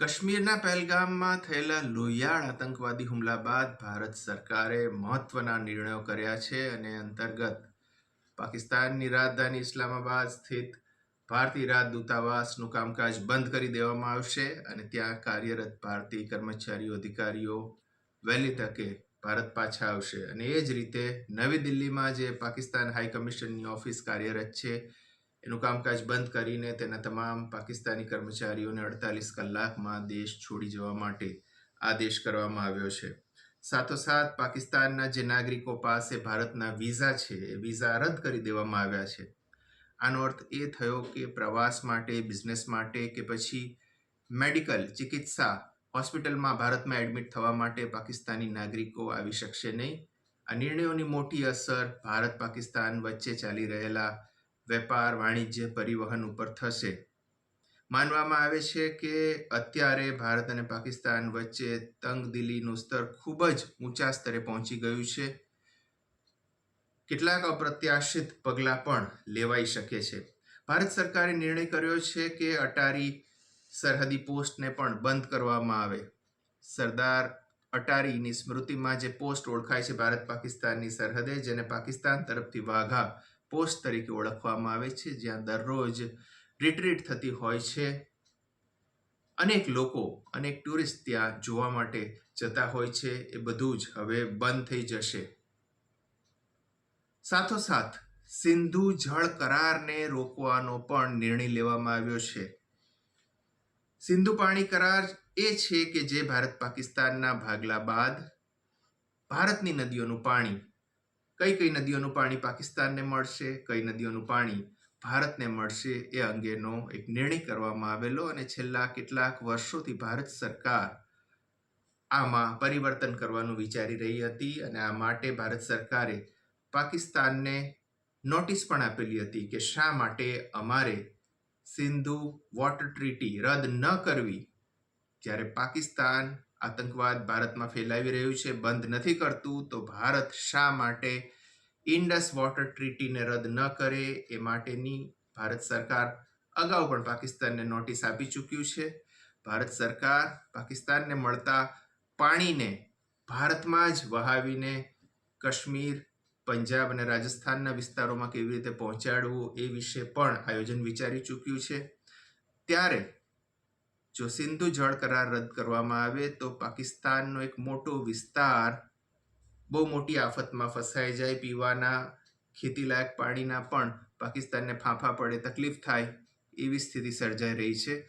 કાશ્મીરના પહેલગામમાં થયેલા લોહિયાળ આતંકવાદી હુમલા બાદ ભારત સરકારે મહત્વના નિર્ણયો કર્યા છે અને અંતર્ગત પાકિસ્તાનની રાજધાની ઇસ્લામાબાદ સ્થિત ભારતીય રાજદૂતાવાસનું કામકાજ બંધ કરી દેવામાં આવશે અને ત્યાં કાર્યરત ભારતીય કર્મચારીઓ અધિકારીઓ વહેલી તકે ભારત પાછા આવશે. અને એ જ રીતે નવી દિલ્હીમાં જે પાકિસ્તાન હાઈ કમિશનની ઓફિસ કાર્યરત છે એનું કામકાજ બંધ કરીને તેના તમામ પાકિસ્તાની કર્મચારીઓને 48 કલાકમાં દેશ છોડી જવા માટે આદેશ કરવામાં આવ્યો છે. સાથોસાથ પાકિસ્તાનના જે નાગરિકો પાસે ભારતના વિઝા છે એ વિઝા રદ કરી દેવામાં આવ્યા છે. આનો અર્થ એ થયો કે પ્રવાસ માટે, બિઝનેસ માટે કે પછી મેડિકલ ચિકિત્સા હોસ્પિટલમાં ભારતમાં એડમિટ થવા માટે પાકિસ્તાની નાગરિકો આવી શકશે નહીં. આ નિર્ણયોની મોટી અસર ભારત પાકિસ્તાન વચ્ચે ચાલી રહેલા વેપાર, વાણિજ્ય, પરિવહન ઉપર થશે. માનવામાં આવે છે કે અત્યારે ભારત અને પાકિસ્તાન વચ્ચે તંગદિલીનું સ્તર ખૂબ જ ઊંચા સ્તરે પહોંચી ગયું છે. કેટલાક અપ્રત્યાશિત પગલાં પણ લેવાઈ શકે છે. ભારત સરકારે નિર્ણય કર્યો છે કે અટારી સરહદી પોસ્ટને પણ બંધ કરવામાં આવે. સરદાર અટારીની સ્મૃતિમાં જે પોસ્ટ ઓળખાય છે ભારત પાકિસ્તાનની સરહદે, જેને પાકિસ્તાન તરફથી વાઘા પોસ્ટ તરીકે ઓળખવામાં આવે છે, જ્યાં દરરોજ રિટ્રીટ થતી હોય છે. અનેક લોકો, અનેક ટુરિસ્ટ ત્યાં જોવા માટે જતા હોય છે. એ બધું જ હવે બંધ થઈ જશે. સાથોસાથ સિંધુ જળ કરારને રોકવાનો પણ નિર્ણય લેવામાં આવ્યો છે. સિંધુ પાણી કરાર એ છે કે જે ભારત પાકિસ્તાનના ભાગલા બાદ ભારતની નદીઓનું પાણી, કઈ કઈ નદીઓનું પાણી પાકિસ્તાનને મળશે, કઈ નદીઓનું પાણી ભારતને મળશે, એ અંગેનો એક નિર્ણય કરવામાં આવેલો અને છેલ્લા કેટલાક વર્ષોથી ભારત સરકાર આમાં પરિવર્તન કરવાનું વિચારી રહી હતી અને આ માટે ભારત સરકારે પાકિસ્તાનને નોટિસ પણ આપેલી હતી કે શા માટે અમારે સિંધુ વોટર ટ્રીટી રદ ન કરવી. જ્યારે પાકિસ્તાન આતંકવાદ ભારતમાં ફેલાવી રહ્યું છે, બંધ નથી કરતું, તો ભારત શા માટે ઇન્ડસ વોટર ટ્રીટીને રદ ન કરે. એ માટેની ભારત સરકાર અગાઉ પણ પાકિસ્તાનને નોટિસ આપી ચૂક્યું છે. ભારત સરકાર પાકિસ્તાનને મળતા પાણીને ભારતમાં જ વહાવીને કાશ્મીર, પંજાબ અને રાજસ્થાનના વિસ્તારોમાં કેવી રીતે પહોંચાડવું એ વિશે પણ આયોજન વિચારી ચૂક્યું છે. ત્યારે જો સિંધુ જળ કરાર રદ કરવામાં આવે તો પાકિસ્તાનનો એક મોટો વિસ્તાર બહુ મોટી આફતમાં ફસાઈ જાય. પીવાના ખેતીલાયક પાણીના પણ પાકિસ્તાનને ફાંફા પડે, તકલીફ થાય એવી સ્થિતિ સર્જાઈ રહી છે.